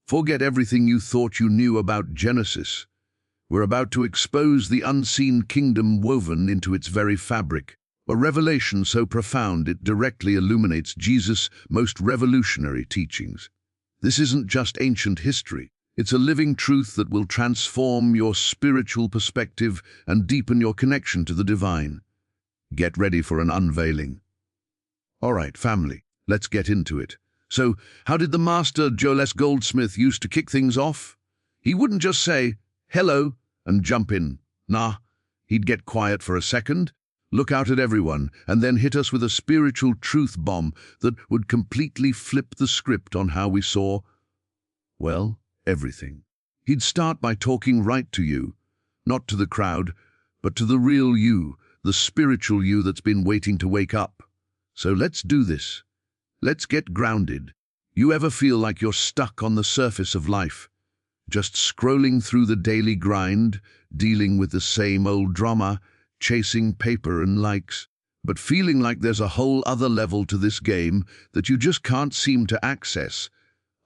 Forget everything you thought you knew about Genesis. We're about to expose the unseen kingdom woven into its very fabric, a revelation so profound it directly illuminates Jesus' most revolutionary teachings. This isn't just ancient history. It's a living truth that will transform your spiritual perspective and deepen your connection to the divine. Get ready for an unveiling. All right, family, let's get into it. So, how did the master Goldsmith used to kick things off? He wouldn't just say, "Hello," and jump in. Nah, he'd get quiet for a second, look out at everyone, and then hit us with a spiritual truth bomb that would completely flip the script on how we saw, well, everything. He'd start by talking right to you, not to the crowd, but to the real you, the spiritual you that's been waiting to wake up. So let's do this. Let's get grounded. You ever feel like you're stuck on the surface of life, just scrolling through the daily grind, dealing with the same old drama, chasing paper and likes, but feeling like there's a whole other level to this game that you just can't seem to access,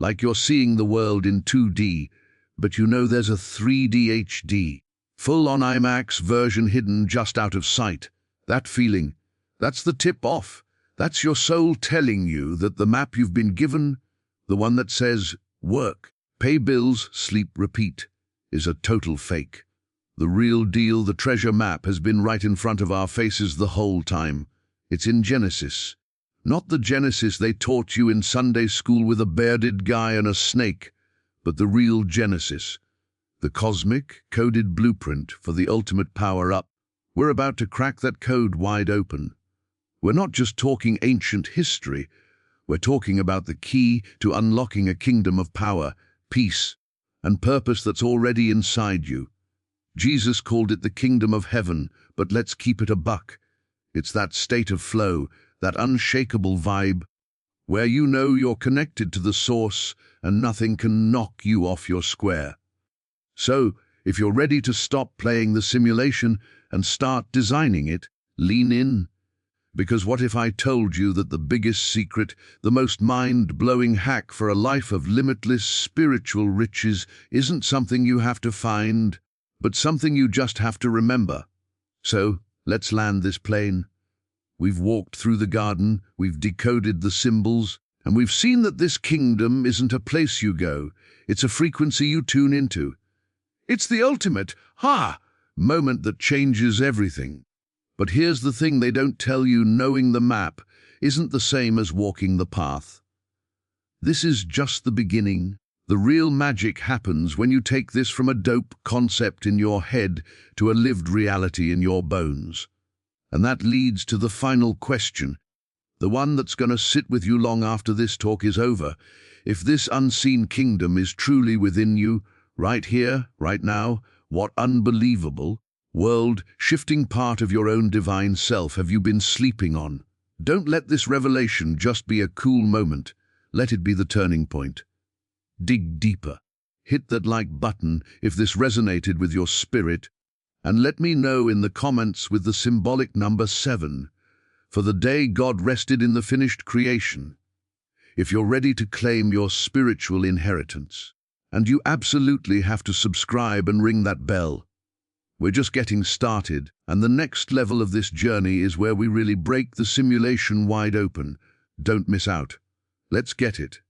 like you're seeing the world in 2D, but you know there's a 3D HD, full-on IMAX version hidden just out of sight? That feeling, that's the tip-off. That's your soul telling you that the map you've been given, the one that says, work, pay bills, sleep, repeat, is a total fake. The real deal, the treasure map, has been right in front of our faces the whole time. It's in Genesis. Not the Genesis they taught you in Sunday school with a bearded guy and a snake, but the real Genesis, the cosmic, coded blueprint for the ultimate power-up. We're about to crack that code wide open. We're not just talking ancient history, we're talking about the key to unlocking a kingdom of power, peace, and purpose that's already inside you. Jesus called it the kingdom of heaven, but let's keep it a buck. It's that state of flow, that unshakable vibe, where you know you're connected to the source and nothing can knock you off your square. So, if you're ready to stop playing the simulation and start designing it, lean in. Because what if I told you that the biggest secret, the most mind-blowing hack for a life of limitless spiritual riches isn't something you have to find, but something you just have to remember? So, let's land this plane. We've walked through the garden, we've decoded the symbols, and we've seen that this kingdom isn't a place you go, it's a frequency you tune into. It's the ultimate, moment that changes everything. But here's the thing they don't tell you: knowing the map isn't the same as walking the path. This is just the beginning. The real magic happens when you take this from a dope concept in your head to a lived reality in your bones. And that leads to the final question, the one that's going to sit with you long after this talk is over. If this unseen kingdom is truly within you, right here, right now, what unbelievable, world-shifting part of your own divine self have you been sleeping on? Don't let this revelation just be a cool moment. Let it be the turning point. Dig deeper. Hit that like button if this resonated with your spirit, and let me know in the comments with the symbolic number 7, for the day God rested in the finished creation. If you're ready to claim your spiritual inheritance, and you absolutely have to subscribe and ring that bell. We're just getting started, and the next level of this journey is where we really break the simulation wide open. Don't miss out. Let's get it.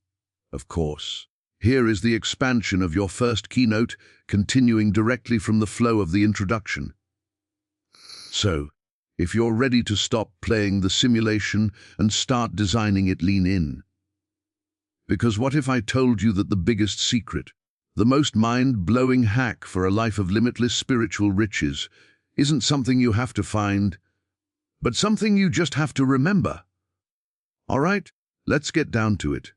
Of course. Here is the expansion of your first keynote, continuing directly from the flow of the introduction. So, if you're ready to stop playing the simulation and start designing it, lean in. Because what if I told you that the biggest secret, the most mind-blowing hack for a life of limitless spiritual riches, isn't something you have to find, but something you just have to remember? All right, let's get down to it.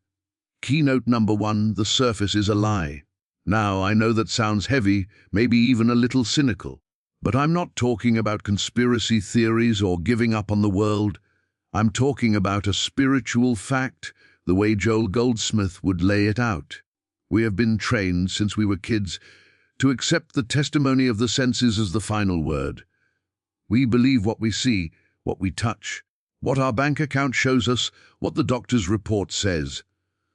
Keynote number 1, the surface is a lie. Now, I know that sounds heavy, maybe even a little cynical, but I'm not talking about conspiracy theories or giving up on the world. I'm talking about a spiritual fact, the way Goldsmith would lay it out. We have been trained since we were kids to accept the testimony of the senses as the final word. We believe what we see, what we touch, what our bank account shows us, what the doctor's report says.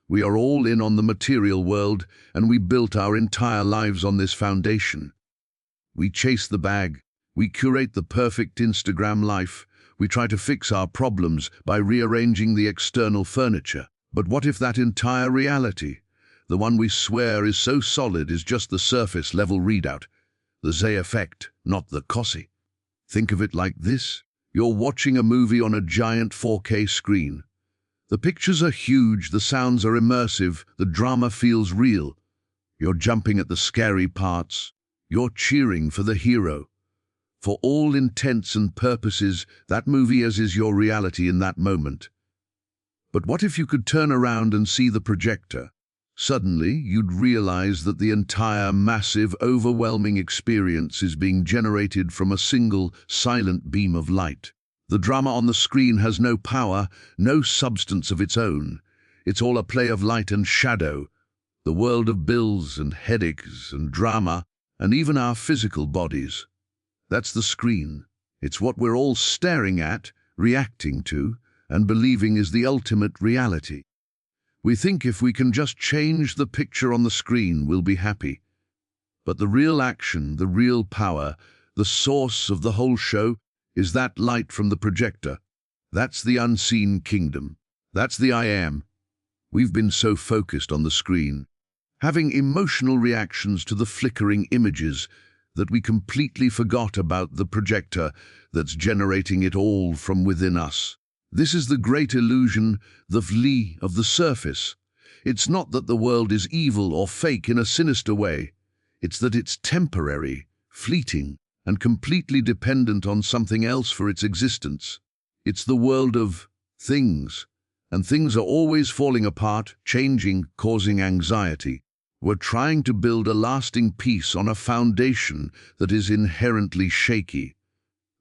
We are all in on the material world, and we built our entire lives on this foundation. We chase the bag. We curate the perfect Instagram life. We try to fix our problems by rearranging the external furniture. But what if that entire reality, the one we swear is so solid, is just the surface-level readout, the Z effect, not the COSI? Think of it like this. You're watching a movie on a giant 4K screen. The pictures are huge, the sounds are immersive, the drama feels real. You're jumping at the scary parts. You're cheering for the hero. For all intents and purposes, that movie is your reality in that moment. But what if you could turn around and see the projector? Suddenly, you'd realize that the entire massive, overwhelming experience is being generated from a single, silent beam of light. The drama on the screen has no power, no substance of its own. It's all a play of light and shadow. The world of bills and headaches and drama, and even our physical bodies. That's the screen. It's what we're all staring at, reacting to, and believing is the ultimate reality. We think if we can just change the picture on the screen, we'll be happy. But the real action, the real power, the source of the whole show, is that light from the projector. That's the unseen kingdom. That's the I am. We've been so focused on the screen, having emotional reactions to the flickering images, that we completely forgot about the projector that's generating it all from within us. This is the great illusion, the vli of the surface. It's not that the world is evil or fake in a sinister way. It's that it's temporary, fleeting, and completely dependent on something else for its existence. It's the world of things, and things are always falling apart, changing, causing anxiety. We're trying to build a lasting peace on a foundation that is inherently shaky.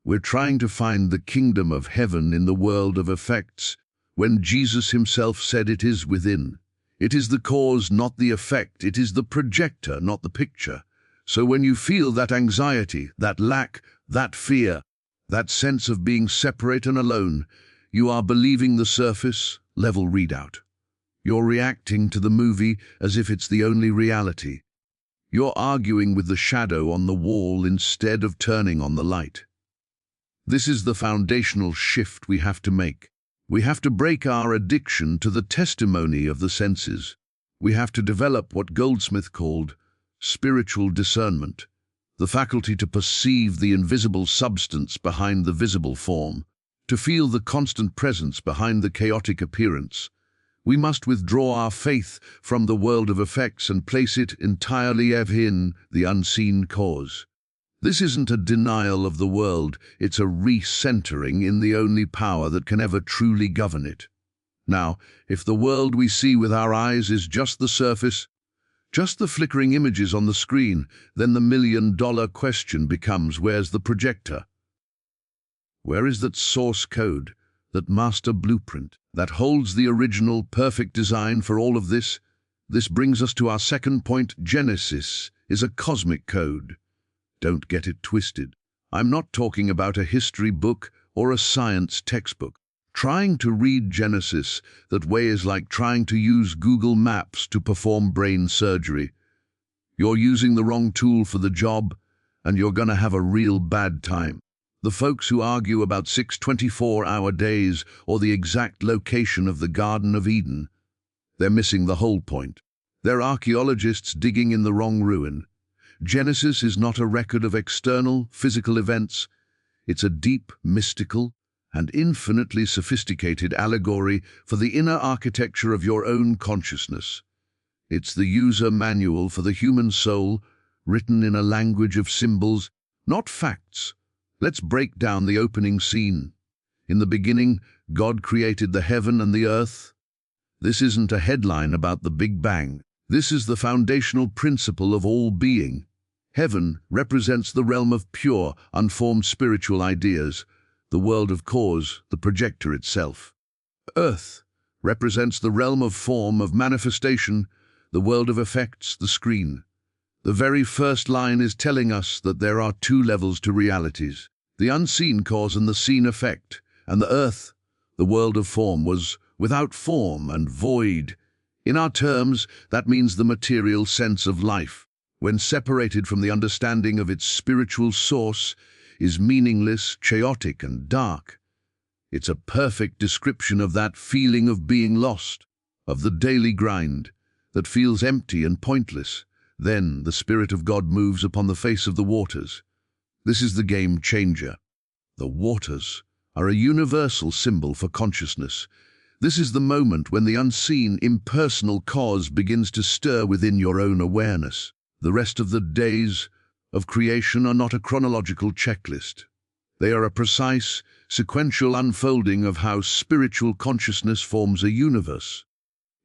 We're trying to find the kingdom of heaven in the world of effects, when Jesus himself said it is within. It is the cause, not the effect. It is the projector, not the picture. So when you feel that anxiety, that lack, that fear, that sense of being separate and alone, you are believing the surface-level readout. You're reacting to the movie as if it's the only reality. You're arguing with the shadow on the wall instead of turning on the light. This is the foundational shift we have to make. We have to break our addiction to the testimony of the senses. We have to develop what Goldsmith called spiritual discernment, the faculty to perceive the invisible substance behind the visible form, to feel the constant presence behind the chaotic appearance. We must withdraw our faith from the world of effects and place it entirely in the unseen cause. This isn't a denial of the world, it's a recentering in the only power that can ever truly govern it. Now, if the world we see with our eyes is just the surface, just the flickering images on the screen, then the million-dollar question becomes, where's the projector? Where is that source code, that master blueprint, that holds the original, perfect design for all of this? This brings us to our second point. Genesis is a cosmic code. Don't get it twisted. I'm not talking about a history book or a science textbook. Trying to read Genesis that way is like trying to use Google Maps to perform brain surgery. You're using the wrong tool for the job, and you're gonna have a real bad time. The folks who argue about 6 24-hour days or the exact location of the Garden of Eden, they're missing the whole point. They're archaeologists digging in the wrong ruin. Genesis is not a record of external, physical events. It's a deep, mystical, and infinitely sophisticated allegory for the inner architecture of your own consciousness. It's the user manual for the human soul, written in a language of symbols, not facts. Let's break down the opening scene. In the beginning, God created the heaven and the earth. This isn't a headline about the Big Bang. This is the foundational principle of all being. Heaven represents the realm of pure, unformed spiritual ideas, the world of cause, the projector itself. Earth represents the realm of form, of manifestation, the world of effects, the screen. The very first line is telling us that there are two levels to realities, the unseen cause and the seen effect, and the earth, the world of form, was without form and void. In our terms, that means the material sense of life, when separated from the understanding of its spiritual source, is meaningless, chaotic, and dark. It's a perfect description of that feeling of being lost, of the daily grind that feels empty and pointless. Then the Spirit of God moves upon the face of the waters. This is the game changer. The waters are a universal symbol for consciousness. This is the moment when the unseen, impersonal cause begins to stir within your own awareness. The rest of the days of creation are not a chronological checklist. They are a precise, sequential unfolding of how spiritual consciousness forms a universe.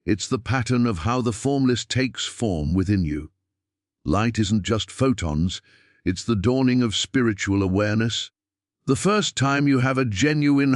It's the pattern of how the formless takes form within you. Light isn't just photons, it's the dawning of spiritual awareness. The first time you have a genuine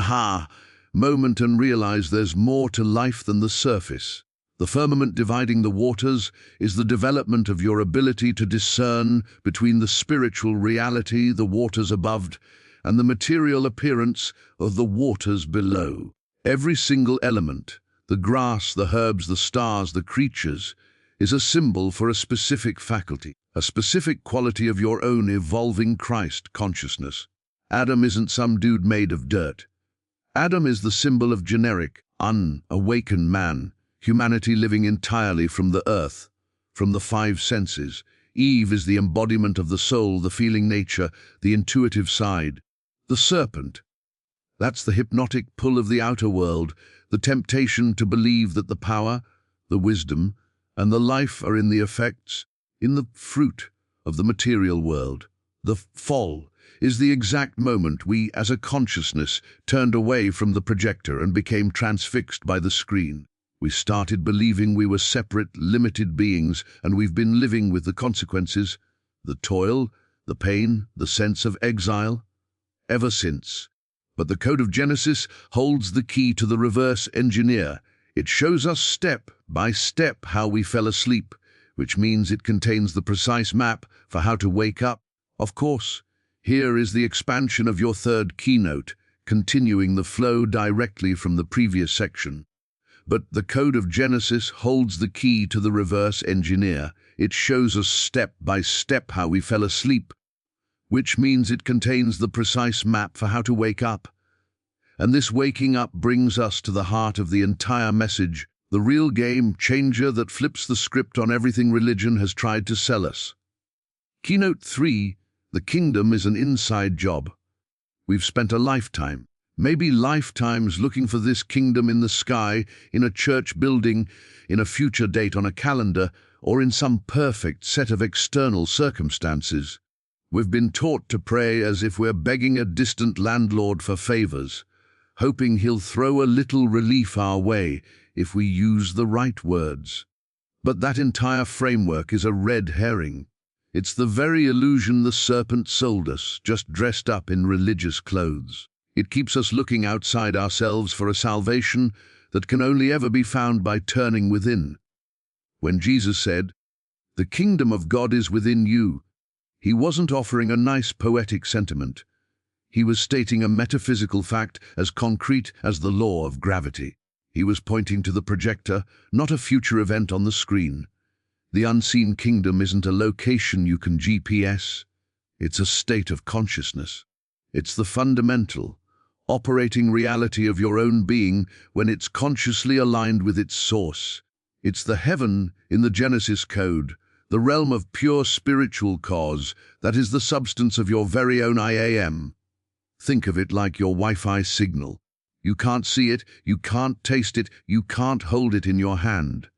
moment and realize there's more to life than the surface. The firmament dividing the waters is the development of your ability to discern between the spiritual reality, the waters above, and the material appearance of the waters below. Every single element, the grass, the herbs, the stars, the creatures, is a symbol for a specific faculty, a specific quality of your own evolving Christ consciousness. Adam isn't some dude made of dirt. Adam is the symbol of generic, unawakened man, humanity living entirely from the earth, from the five senses. Eve is the embodiment of the soul, the feeling nature, the intuitive side. The serpent, that's the hypnotic pull of the outer world, the temptation to believe that the power, the wisdom, and the life are in the effects, in the fruit of the material world. The fall is the exact moment we, as a consciousness, turned away from the projector and became transfixed by the screen. We started believing we were separate, limited beings, and we've been living with the consequences, the toil, the pain, the sense of exile, ever since. But the Code of Genesis holds the key to the reverse engineer. It shows us step by step how we fell asleep, which means it contains the precise map for how to wake up. Of course, here is the expansion of your third keynote, continuing the flow directly from the previous section. But the Code of Genesis holds the key to the reverse engineer. It shows us step by step how we fell asleep, which means it contains the precise map for how to wake up. And this waking up brings us to the heart of the entire message, the real game changer that flips the script on everything religion has tried to sell us. Keynote 3, the kingdom is an inside job. We've spent a lifetime, maybe lifetimes, looking for this kingdom in the sky, in a church building, in a future date on a calendar, or in some perfect set of external circumstances. We've been taught to pray as if we're begging a distant landlord for favors, hoping he'll throw a little relief our way if we use the right words. But that entire framework is a red herring. It's the very illusion the serpent sold us, just dressed up in religious clothes. It keeps us looking outside ourselves for a salvation that can only ever be found by turning within. When Jesus said, "The kingdom of God is within you," he wasn't offering a nice poetic sentiment. He was stating a metaphysical fact as concrete as the law of gravity. He was pointing to the projector, not a future event on the screen. The unseen kingdom isn't a location you can GPS. It's a state of consciousness. It's the fundamental, operating reality of your own being when it's consciously aligned with its source. It's the heaven in the Genesis code, the realm of pure spiritual cause that is the substance of your very own I am. Think of it like your Wi-Fi signal. You can't see it, you can't taste it, you can't hold it in your hand.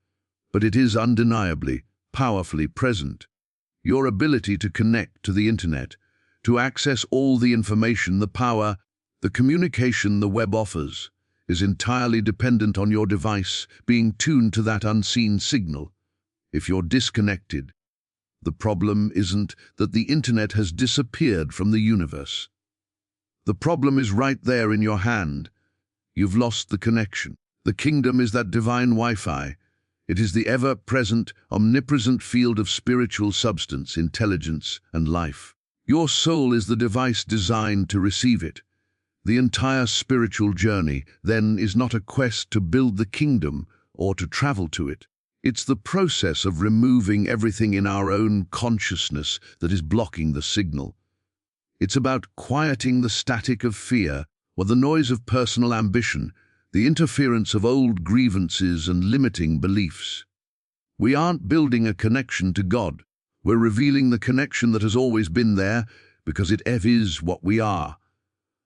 But it is undeniably, powerfully present. Your ability to connect to the internet, to access all the information, the power, the communication the web offers, is entirely dependent on your device being tuned to that unseen signal. If you're disconnected, the problem isn't that the internet has disappeared from the universe. The problem is right there in your hand. You've lost the connection. The kingdom is that divine Wi-Fi. It is the ever-present, omnipresent field of spiritual substance, intelligence, and life. Your soul is the device designed to receive it. The entire spiritual journey, then, is not a quest to build the kingdom or to travel to it. It's the process of removing everything in our own consciousness that is blocking the signal. It's about quieting the static of fear or the noise of personal ambition, the interference of old grievances and limiting beliefs. We aren't building a connection to God. We're revealing the connection that has always been there because it is what we are.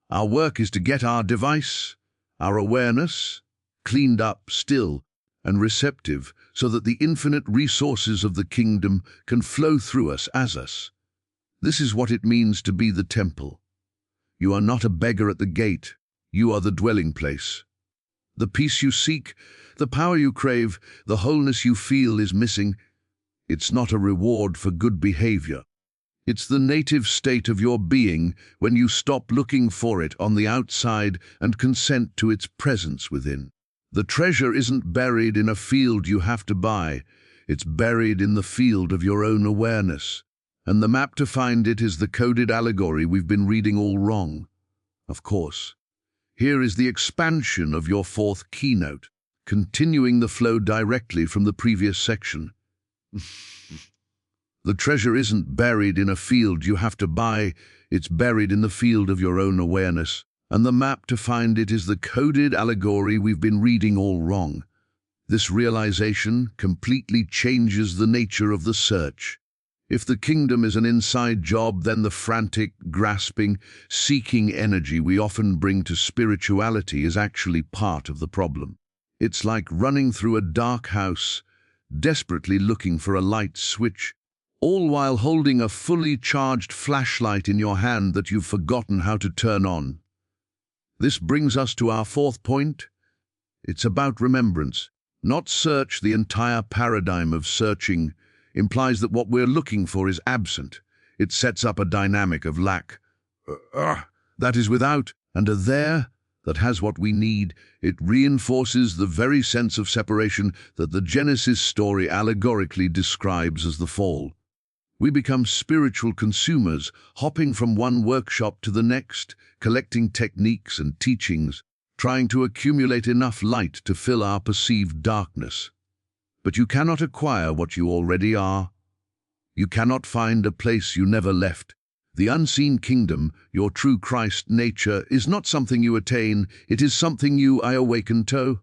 Our work is to get our device, our awareness, cleaned up, still, and receptive so that the infinite resources of the kingdom can flow through us as us. This is what it means to be the temple. You are not a beggar at the gate. You are the dwelling place. The peace you seek, the power you crave, the wholeness you feel is missing. It's not a reward for good behavior. It's the native state of your being when you stop looking for it on the outside and consent to its presence within. The treasure isn't buried in a field you have to buy. It's buried in the field of your own awareness. And the map to find it is the coded allegory we've been reading all wrong. Of course. Here is the expansion of your fourth keynote, continuing the flow directly from the previous section. The treasure isn't buried in a field you have to buy, it's buried in the field of your own awareness. And the map to find it is the coded allegory we've been reading all wrong. This realization completely changes the nature of the search. If the kingdom is an inside job, then the frantic, grasping, seeking energy we often bring to spirituality is actually part of the problem. It's like running through a dark house, desperately looking for a light switch, all while holding a fully charged flashlight in your hand that you've forgotten how to turn on. This brings us to our fourth point. It's about remembrance, not search. The entire paradigm of searching implies that what we're looking for is absent. It sets up a dynamic of lack. That is without, and a there that has what we need. It reinforces the very sense of separation that the Genesis story allegorically describes as the fall. We become spiritual consumers, hopping from one workshop to the next, collecting techniques and teachings, trying to accumulate enough light to fill our perceived darkness. But you cannot acquire what you already are. You cannot find a place you never left. The unseen kingdom, your true Christ nature, is not something you attain, it is something you awaken to.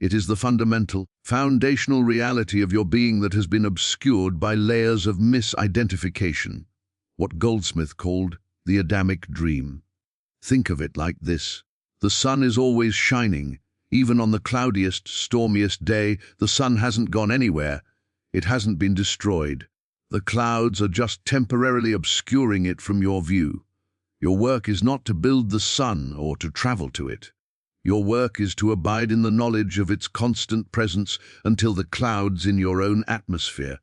It is the fundamental, foundational reality of your being that has been obscured by layers of misidentification, what Goldsmith called the Adamic dream. Think of it like this. The sun is always shining. Even on the cloudiest, stormiest day, the sun hasn't gone anywhere. It hasn't been destroyed. The clouds are just temporarily obscuring it from your view. Your work is not to build the sun or to travel to it. Your work is to abide in the knowledge of its constant presence until the clouds in your own atmosphere,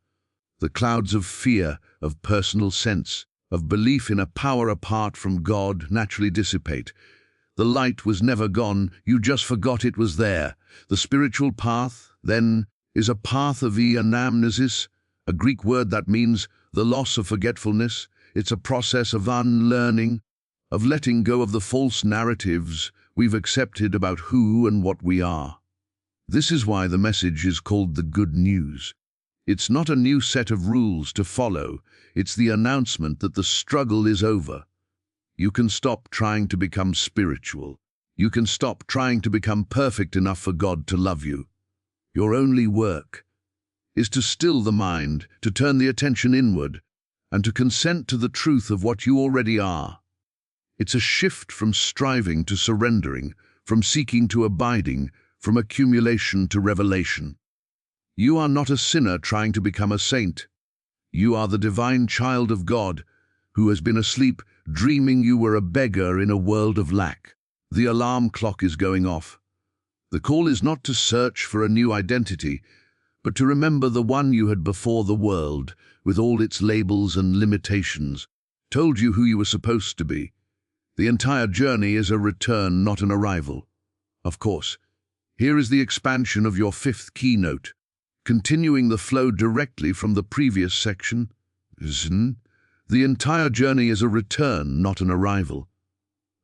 the clouds of fear, of personal sense, of belief in a power apart from God, naturally dissipate. The light was never gone, you just forgot it was there. The spiritual path, then, is a path of anamnesis, a Greek word that means the loss of forgetfulness. It's a process of unlearning, of letting go of the false narratives we've accepted about who and what we are. This is why the message is called the good news. It's not a new set of rules to follow, it's the announcement that the struggle is over. You can stop trying to become spiritual. You can stop trying to become perfect enough for God to love you. Your only work is to still the mind, to turn the attention inward, and to consent to the truth of what you already are. It's a shift from striving to surrendering, from seeking to abiding, from accumulation to revelation. You are not a sinner trying to become a saint. You are the divine child of God, who has been asleep, dreaming you were a beggar in a world of lack. The alarm clock is going off. The call is not to search for a new identity, but to remember the one you had before the world, with all its labels and limitations, told you who you were supposed to be. The entire journey is a return, not an arrival. Of course, here is the expansion of your fifth keynote, continuing the flow directly from the previous section. The entire journey is a return, not an arrival.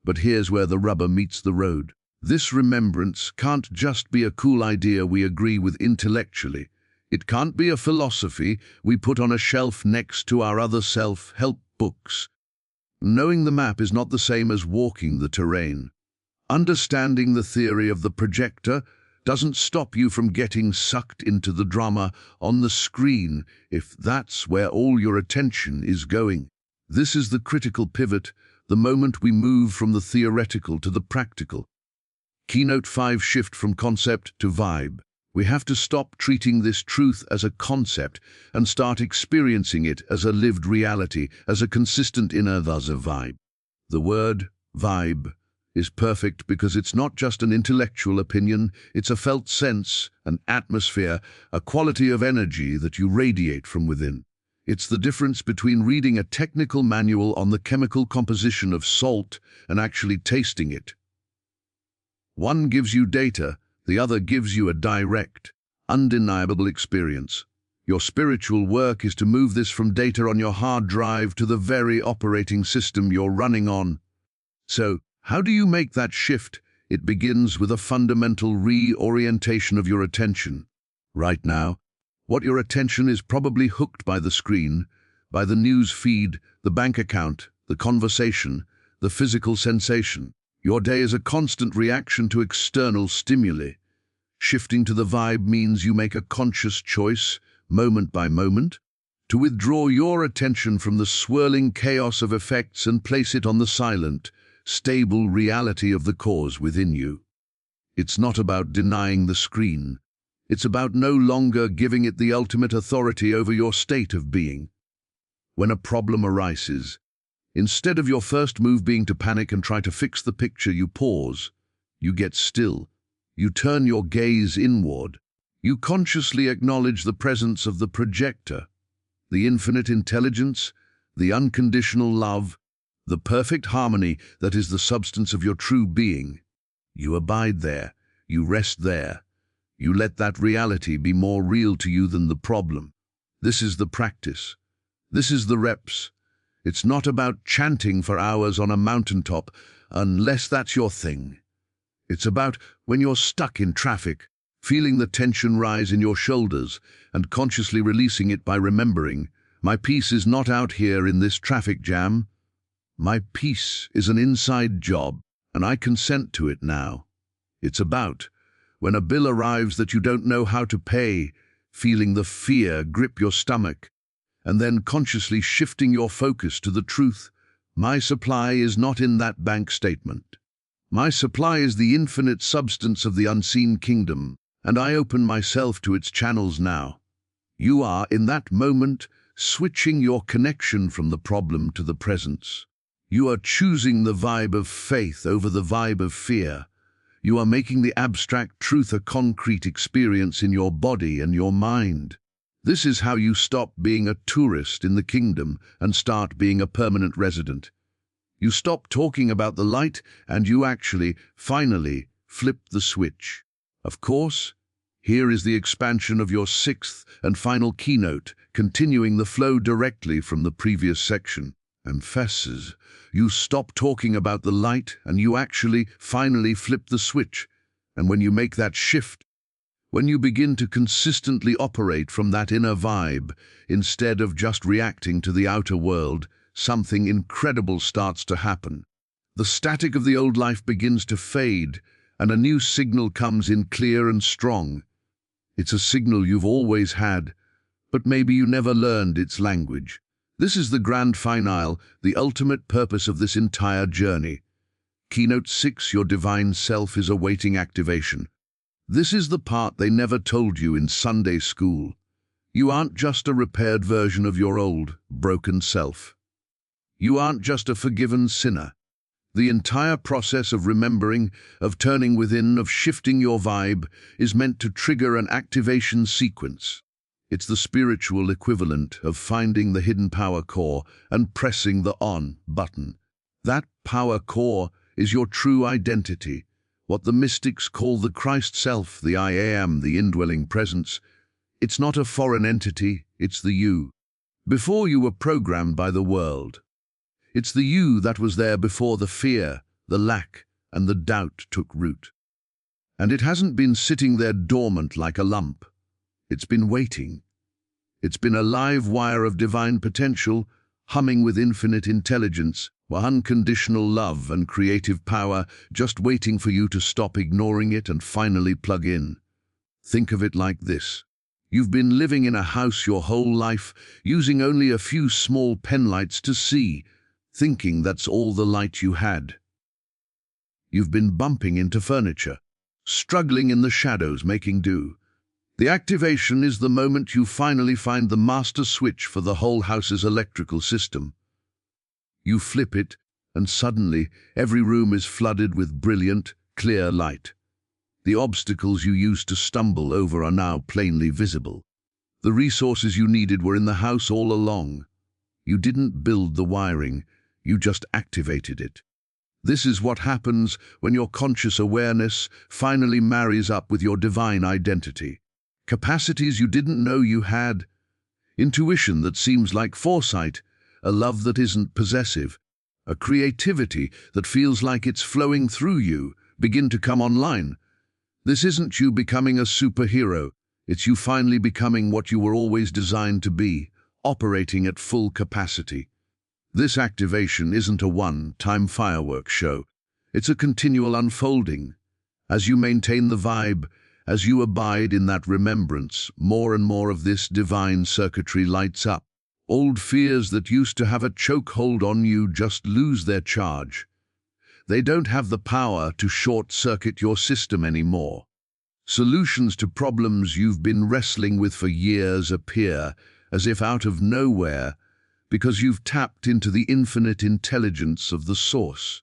But here's where the rubber meets the road. This remembrance can't just be a cool idea we agree with intellectually. It can't be a philosophy we put on a shelf next to our other self-help books. Knowing the map is not the same as walking the terrain. Understanding the theory of the projector doesn't stop you from getting sucked into the drama on the screen if that's where all your attention is going. This is the critical pivot, the moment we move from the theoretical to the practical. Keynote 5 shift from concept to vibe. We have to stop treating this truth as a concept and start experiencing it as a lived reality, as a consistent inner vibe. The word vibe is perfect because it's not just an intellectual opinion, it's a felt sense, an atmosphere, a quality of energy that you radiate from within. It's the difference between reading a technical manual on the chemical composition of salt and actually tasting it. One gives you data, the other gives you a direct, undeniable experience. Your spiritual work is to move this from data on your hard drive to the very operating system you're running on. So, how do you make that shift? It begins with a fundamental reorientation of your attention. Right now, what your attention is probably hooked by the screen, by the news feed, the bank account, the conversation, the physical sensation. Your day is a constant reaction to external stimuli. Shifting to the vibe means you make a conscious choice, moment by moment, to withdraw your attention from the swirling chaos of effects and place it on the silent, stable reality of the cause within you. It's not about denying the screen. It's about no longer giving it the ultimate authority over your state of being. When a problem arises, instead of your first move being to panic and try to fix the picture, you pause, you get still, you turn your gaze inward, you consciously acknowledge the presence of the projector, the infinite intelligence, the unconditional love, the perfect harmony that is the substance of your true being. You abide there, you rest there, you let that reality be more real to you than the problem. This is the practice. This is the reps. It's not about chanting for hours on a mountaintop, unless that's your thing. It's about when you're stuck in traffic, feeling the tension rise in your shoulders and consciously releasing it by remembering, my peace is not out here in this traffic jam. My peace is an inside job, and I consent to it now. It's about when a bill arrives that you don't know how to pay, feeling the fear grip your stomach, and then consciously shifting your focus to the truth. My supply is not in that bank statement. My supply is the infinite substance of the unseen kingdom, and I open myself to its channels now. You are, in that moment, switching your connection from the problem to the presence. You are choosing the vibe of faith over the vibe of fear. You are making the abstract truth a concrete experience in your body and your mind. This is how you stop being a tourist in the kingdom and start being a permanent resident. You stop talking about the light and you actually, finally, flip the switch. Of course, here is the expansion of your sixth and final keynote, continuing the flow directly from the previous section. Emphasis. You stop talking about the light and you actually, finally flip the switch. And when you make that shift, when you begin to consistently operate from that inner vibe, instead of just reacting to the outer world, something incredible starts to happen. The static of the old life begins to fade, and a new signal comes in clear and strong. It's a signal you've always had, but maybe you never learned its language. This is the grand finale, the ultimate purpose of this entire journey. Keynote 6, your divine self is awaiting activation. This is the part they never told you in Sunday school. You aren't just a repaired version of your old, broken self. You aren't just a forgiven sinner. The entire process of remembering, of turning within, of shifting your vibe, is meant to trigger an activation sequence. It's the spiritual equivalent of finding the hidden power core and pressing the on button. That power core is your true identity, what the mystics call the Christ self, the I am, the indwelling presence. It's not a foreign entity, it's the you. Before you were programmed by the world. It's the you that was there before the fear, the lack, and the doubt took root. And it hasn't been sitting there dormant like a lump. It's been waiting. It's been a live wire of divine potential, humming with infinite intelligence, unconditional love and creative power, just waiting for you to stop ignoring it and finally plug in. Think of it like this. You've been living in a house your whole life, using only a few small penlights to see, thinking that's all the light you had. You've been bumping into furniture, struggling in the shadows, making do. The activation is the moment you finally find the master switch for the whole house's electrical system. You flip it, and suddenly every room is flooded with brilliant, clear light. The obstacles you used to stumble over are now plainly visible. The resources you needed were in the house all along. You didn't build the wiring, you just activated it. This is what happens when your conscious awareness finally marries up with your divine identity. Capacities you didn't know you had, intuition that seems like foresight, a love that isn't possessive, a creativity that feels like it's flowing through you, begin to come online. This isn't you becoming a superhero, it's you finally becoming what you were always designed to be, operating at full capacity. This activation isn't a one-time fireworks show, it's a continual unfolding. As you maintain the vibe, as you abide in that remembrance, more and more of this divine circuitry lights up. Old fears that used to have a chokehold on you just lose their charge. They don't have the power to short-circuit your system anymore. Solutions to problems you've been wrestling with for years appear, as if out of nowhere, because you've tapped into the infinite intelligence of the source.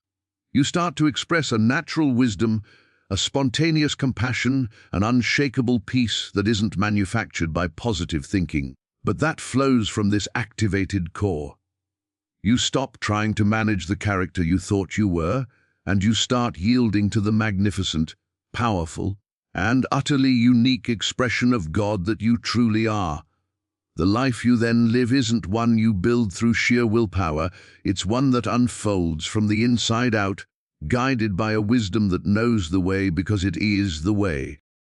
You start to express a natural wisdom, a spontaneous compassion, an unshakable peace that isn't manufactured by positive thinking, but that flows from this activated core. You stop trying to manage the character you thought you were, and you start yielding to the magnificent, powerful, and utterly unique expression of God that you truly are. The life you then live isn't one you build through sheer willpower, it's one that unfolds from the inside out, guided by a wisdom that knows the way because it is the way.